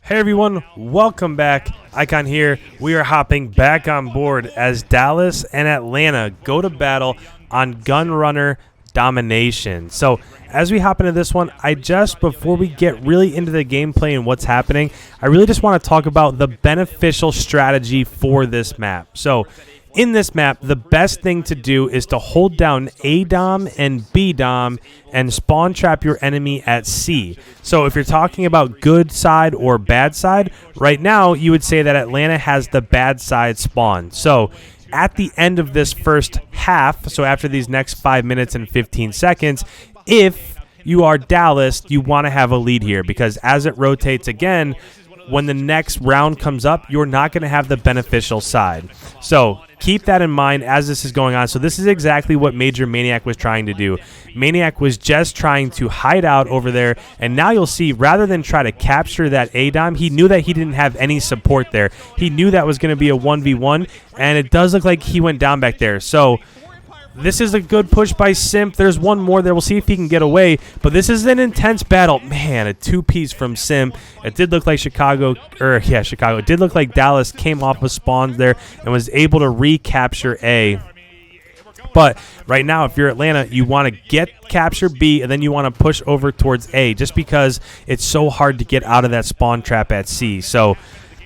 Hey everyone, welcome back. Icon here. We are hopping back on board as Dallas and Atlanta go to battle on Gunrunner Domination. So as we hop into this one, before we get really into the gameplay and what's happening, I really just want to talk about the beneficial strategy for this map. So in this map, the best thing to do is to hold down A Dom and B Dom and spawn trap your enemy at C. So if you're talking about good side or bad side, right now you would say that Atlanta has the bad side spawn. So at the end of this first half, so after these next 5 minutes and 15 seconds, if you are Dallas, you want to have a lead here, because as it rotates again, when the next round comes up, you're not going to have the beneficial side. So keep that in mind as this is going on. So this is exactly what Major Maniac was trying to do. Maniac was just trying to hide out over there, and now you'll see, rather than try to capture that A-Dom, he knew that he didn't have any support there. He knew that was going to be a 1v1, and it does look like he went down back there. So this is a good push by Simp. There's one more there. We'll see if he can get away. But this is an intense battle. Man, a two-piece from Simp. It did look like Chicago. It did look like Dallas came off of spawns there and was able to recapture A. But right now, if you're Atlanta, you want to capture B, and then you want to push over towards A, just because it's so hard to get out of that spawn trap at C. So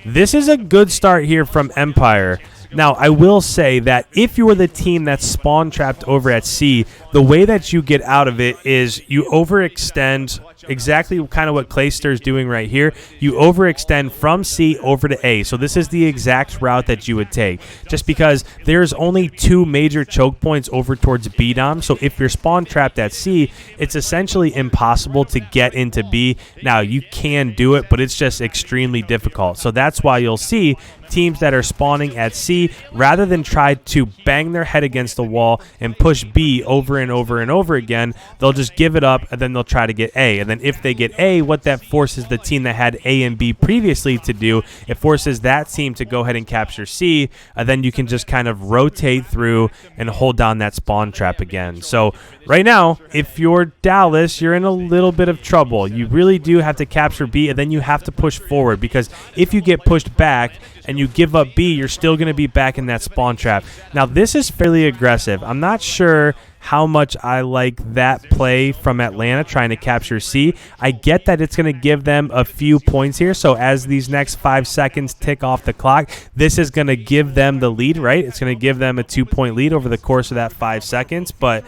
this is a good start here from Empire. Now, I will say that if you were the team that's spawn trapped over at C, the way that you get out of it is you overextend, exactly kind of what CLAYSTER is doing right here. You overextend from C over to A. So this is the exact route that you would take, just because there's only two major choke points over towards B Dom. So if you're spawn trapped at C, it's essentially impossible to get into B. Now, you can do it, but it's just extremely difficult. So that's why you'll see teams that are spawning at C, rather than try to bang their head against the wall and push B over and over and over again, they'll just give it up, and then they'll try to get A. And then if they get A, what that forces the team that had A and B previously to do, it forces that team to go ahead and capture C, and then you can just kind of rotate through and hold down that spawn trap again. So right now, if you're Dallas, you're in a little bit of trouble. You really do have to capture B, and then you have to push forward, because if you get pushed back and you give up B, you're still going to be back in that spawn trap. Now, this is fairly aggressive. I'm not sure how much I like that play from Atlanta trying to capture C. I get that it's going to give them a few points here. So as these next 5 seconds tick off the clock, this is going to give them the lead, right? It's going to give them a 2-point lead over the course of that 5 seconds. But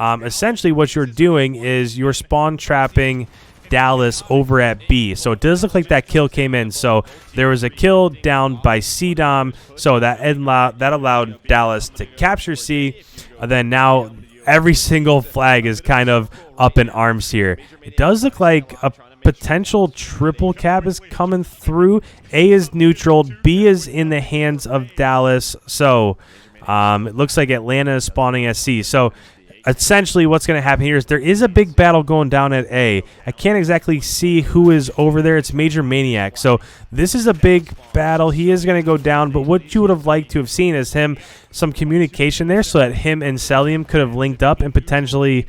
essentially what you're doing is you're spawn trapping Dallas over at B. So it does look like that kill came in. So there was a kill down by C Dom. So that allowed Dallas to capture C. And then now every single flag is kind of up in arms here. It does look like a potential triple cap is coming through. A is neutral. B is in the hands of Dallas. So it looks like Atlanta is spawning at C. So essentially what's going to happen here is there is a big battle going down at A. I can't exactly see who is over there. It's Major Maniac. So this is a big battle. He is going to go down, but what you would have liked to have seen is some communication there, so that him and Celium could have linked up and potentially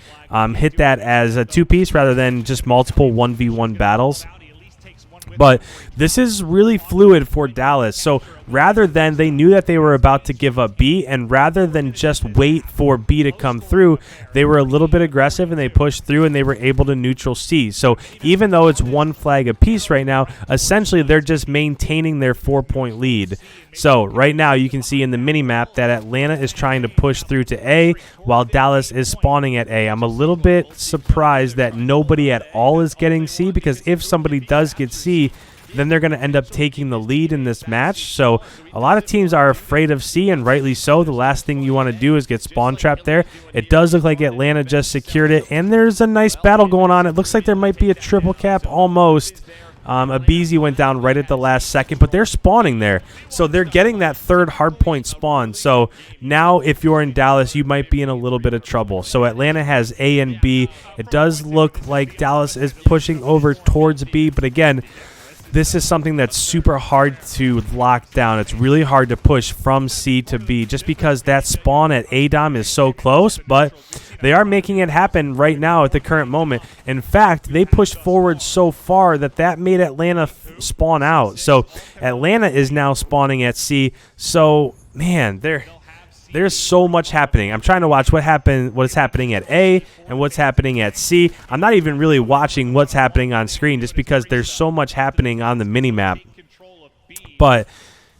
hit that as a two-piece rather than just multiple 1v1 battles. But this is really fluid for Dallas. So rather than, they knew that they were about to give up B, and rather than just wait for B to come through, they were a little bit aggressive and they pushed through and they were able to neutral C. So even though it's one flag apiece right now, essentially they're just maintaining their 4-point lead. So right now you can see in the mini-map that Atlanta is trying to push through to A while Dallas is spawning at A. I'm a little bit surprised that nobody at all is getting C, because if somebody does get C, then they're going to end up taking the lead in this match. So a lot of teams are afraid of C, and rightly so. The last thing you want to do is get spawn trapped there. It does look like Atlanta just secured it, and there's a nice battle going on. It looks like there might be a triple cap almost. Abizi went down right at the last second, but they're spawning there. So they're getting that third hardpoint spawn. So now if you're in Dallas, you might be in a little bit of trouble. So Atlanta has A and B. It does look like Dallas is pushing over towards B, but again, this is something that's super hard to lock down. It's really hard to push from C to B just because that spawn at A Dom is so close, but they are making it happen right now at the current moment. In fact, they pushed forward so far that made Atlanta spawn out. So Atlanta is now spawning at C. So, man, there's so much happening. I'm trying to watch what's happening at A and what's happening at C. I'm not even really watching what's happening on screen just because there's so much happening on the minimap. But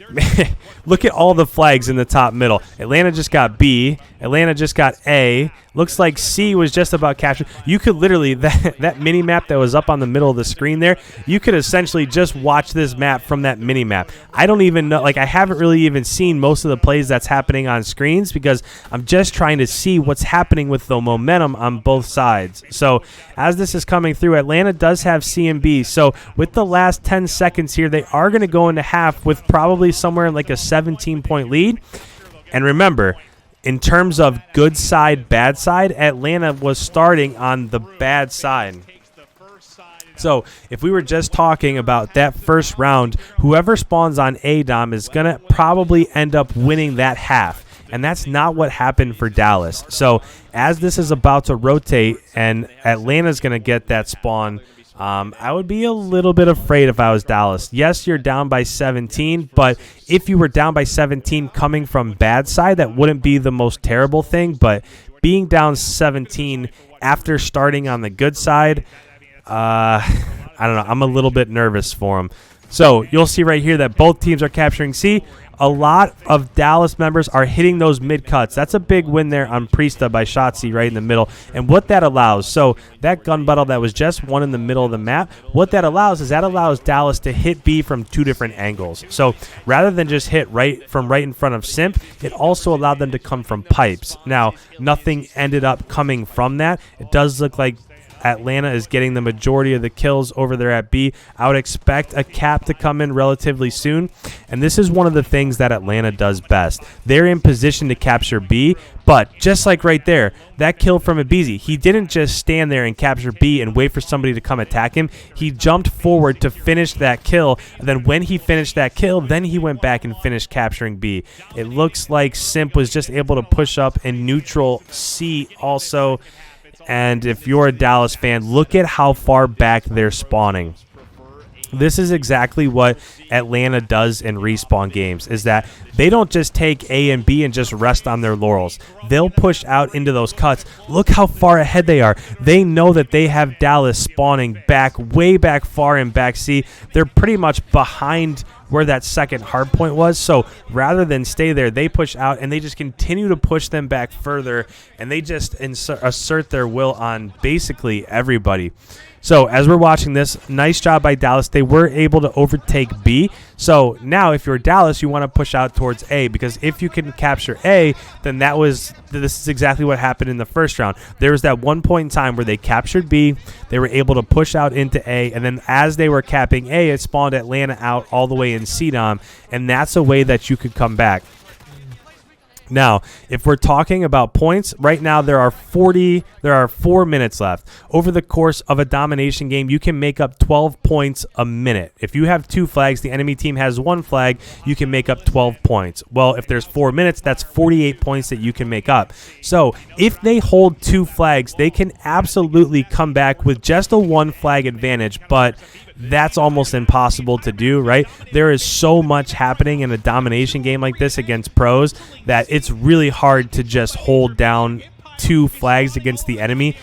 man, look at all the flags in the top middle. Atlanta just got B. Atlanta just got A. Looks like C was just about captured. You could literally, that mini map that was up on the middle of the screen there, you could essentially just watch this map from that mini map. I don't even know, like I haven't really even seen most of the plays that's happening on screens because I'm just trying to see what's happening with the momentum on both sides. So as this is coming through, Atlanta does have C and B. So with the last 10 seconds here, they are going to go into half with probably somewhere like a 17-point lead. And remember, in terms of good side, bad side, Atlanta was starting on the bad side. So if we were just talking about that first round, whoever spawns on A-Dom is going to probably end up winning that half. And that's not what happened for Dallas. So as this is about to rotate and Atlanta's going to get that spawn, I would be a little bit afraid if I was Dallas. Yes, you're down by 17, but if you were down by 17 coming from bad side, that wouldn't be the most terrible thing. But being down 17 after starting on the good side, I don't know. I'm a little bit nervous for them. So you'll see right here that both teams are capturing C. A lot of Dallas members are hitting those mid-cuts. That's a big win there on Priesta by Shotzi right in the middle. And what that allows, so that gun battle that was just one in the middle of the map, what that allows is that allows Dallas to hit B from two different angles. So rather than just hit right in front of Simp, it also allowed them to come from pipes. Now, nothing ended up coming from that. It does look like Atlanta is getting the majority of the kills over there at B. I would expect a cap to come in relatively soon, and this is one of the things that Atlanta does best. They're in position to capture B, but just like right there, that kill from Abizi, he didn't just stand there and capture B and wait for somebody to come attack him. He jumped forward to finish that kill, and then when he finished that kill, then he went back and finished capturing B. It looks like Simp was just able to push up and neutral C also. And if you're a Dallas fan, look at how far back they're spawning. This is exactly what Atlanta does in respawn games, is that they don't just take A and B and just rest on their laurels. They'll push out into those cuts. Look how far ahead they are. They know that they have Dallas spawning back, way back far in back C. They're pretty much behind where that second hard point was. So rather than stay there, they push out and they just continue to push them back further, and they just assert their will on basically everybody. So as we're watching this, nice job by Dallas. They were able to overtake B. So now if you're Dallas, you want to push out towards A, because if you can capture A, then this is exactly what happened in the first round. There was that one point in time where they captured B, they were able to push out into A, and then as they were capping A, it spawned Atlanta out all the way in CDOM, and that's a way that you could come back. Now, if we're talking about points, right now there are 4 minutes left. Over the course of a domination game, you can make up 12 points a minute. If you have 2 flags, the enemy team has 1 flag, you can make up 12 points. Well, if there's 4 minutes, that's 48 points that you can make up. So if they hold 2 flags, they can absolutely come back with just a 1 flag advantage, but that's almost impossible to do, right? There is so much happening in a domination game like this against pros that it's really hard to just hold down 2 flags against the enemy.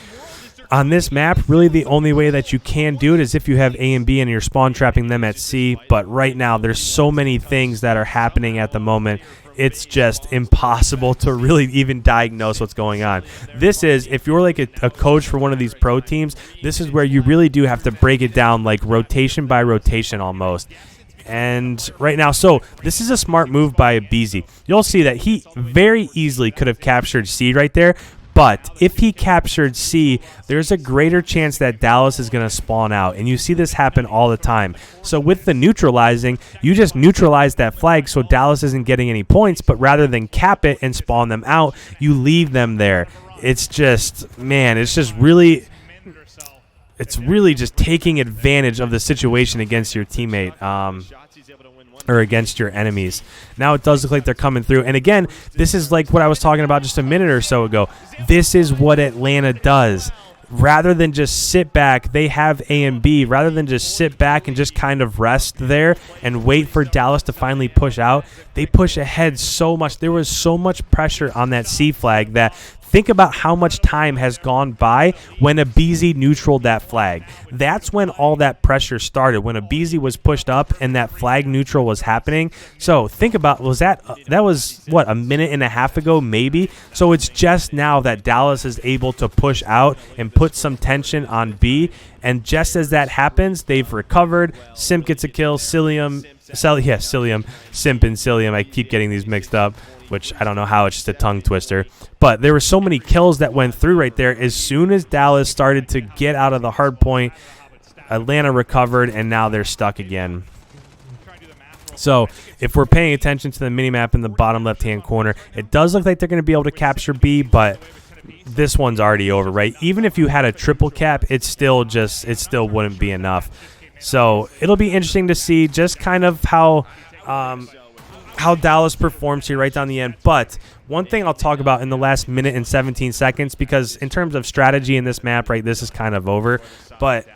On this map, really the only way that you can do it is if you have A and B and you're spawn trapping them at C, but right now there's so many things that are happening at the moment. It's just impossible to really even diagnose what's going on. This is, if you're like a coach for one of these pro teams, this is where you really do have to break it down like rotation by rotation almost. And right now, so this is a smart move by Abizi. You'll see that he very easily could have captured C right there, but if he captured C, there's a greater chance that Dallas is going to spawn out. And you see this happen all the time. So with the neutralizing, you just neutralize that flag so Dallas isn't getting any points. But rather than cap it and spawn them out, you leave them there. It's just, man, it's just really... it's really just taking advantage of the situation against your teammate. Or against your enemies. Now it does look like they're coming through. And again, this is like what I was talking about just a minute or so ago. This is what Atlanta does. Rather than just sit back, they have A and B. Rather than just sit back and just kind of rest there and wait for Dallas to finally push out, they push ahead so much. There was so much pressure on that C flag that think about how much time has gone by when Abizi neutraled that flag. That's when all that pressure started, when Abizi was pushed up and that flag neutral was happening. So think about, that was what, a minute and a half ago maybe? So it's just now that Dallas is able to push out and put some tension on B. And just as that happens, they've recovered. Simp gets a kill. Simp and Cillium. I keep getting these mixed up, which I don't know how. It's just a tongue twister. But there were so many kills that went through right there. As soon as Dallas started to get out of the hard point, Atlanta recovered, and now they're stuck again. So if we're paying attention to the minimap in the bottom left-hand corner, it does look like they're going to be able to capture B, but this one's already over, right? Even if you had a triple cap, it still wouldn't be enough. So it'll be interesting to see just kind of how Dallas performs here right down the end. But one thing I'll talk about in the last minute and 17 seconds, because in terms of strategy in this map, right, this is kind of over. But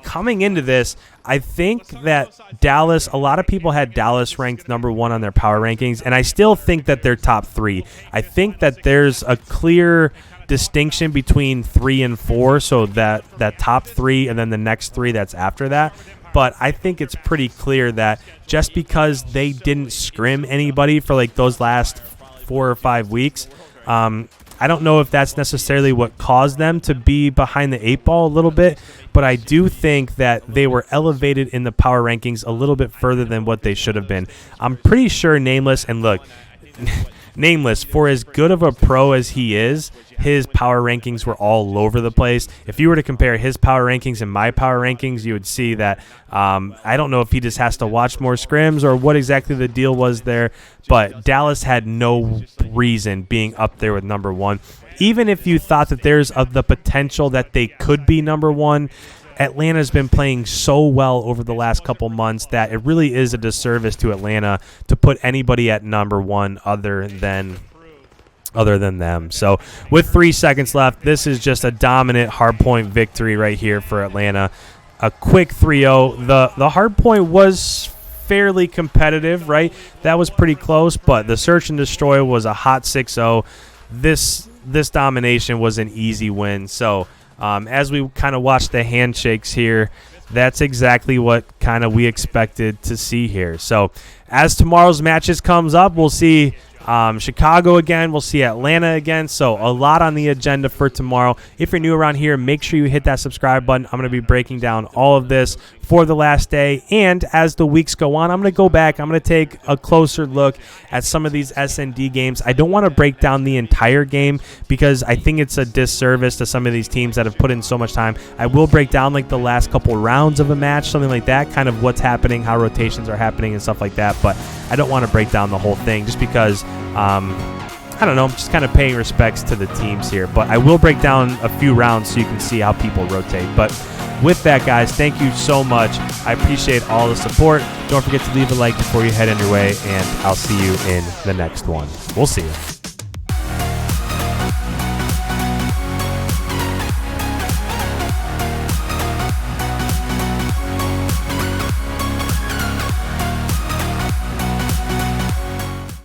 coming into this, I think that Dallas, a lot of people had Dallas ranked #1 on their power rankings, and I still think that they're top 3. I think that there's a clear distinction between 3 and 4, so that top 3 and then the next 3 that's after that. But I think it's pretty clear that just because they didn't scrim anybody for like those last 4 or 5 weeks, I don't know if that's necessarily what caused them to be behind the 8 ball a little bit, but I do think that they were elevated in the power rankings a little bit further than what they should have been. I'm pretty sure Nameless, and look, Nameless, for as good of a pro as he is, his power rankings were all over the place. If you were to compare his power rankings and my power rankings, you would see that I don't know if he just has to watch more scrims or what exactly the deal was there, but Dallas had no reason being up there with #1. Even if you thought that there's the potential that they could be #1, Atlanta's been playing so well over the last couple months that it really is a disservice to Atlanta to put anybody at #1 other than them. So with 3 seconds left, this is just a dominant hardpoint victory right here for Atlanta. A quick 3-0. The hardpoint was fairly competitive, right? That was pretty close, but the search and destroy was a hot 6-0. This domination was an easy win. So as we kind of watch the handshakes here, that's exactly what kind of we expected to see here. So as tomorrow's matches comes up, we'll see Chicago again. We'll see Atlanta again. So a lot on the agenda for tomorrow. If you're new around here, make sure you hit that subscribe button. I'm going to be breaking down all of this for the last day. And as the weeks go on, I'm going to go back. I'm going to take a closer look at some of these SND games. I don't want to break down the entire game because I think it's a disservice to some of these teams that have put in so much time. I will break down like the last couple rounds of a match, something like that, kind of what's happening, how rotations are happening and stuff like that. But I don't want to break down the whole thing just because I don't know, I'm just kind of paying respects to the teams here. But I will break down a few rounds so you can see how people rotate. But with that, guys, thank you so much. I appreciate all the support. Don't forget to leave a like before you head on your way, and I'll see you in the next one. We'll see you.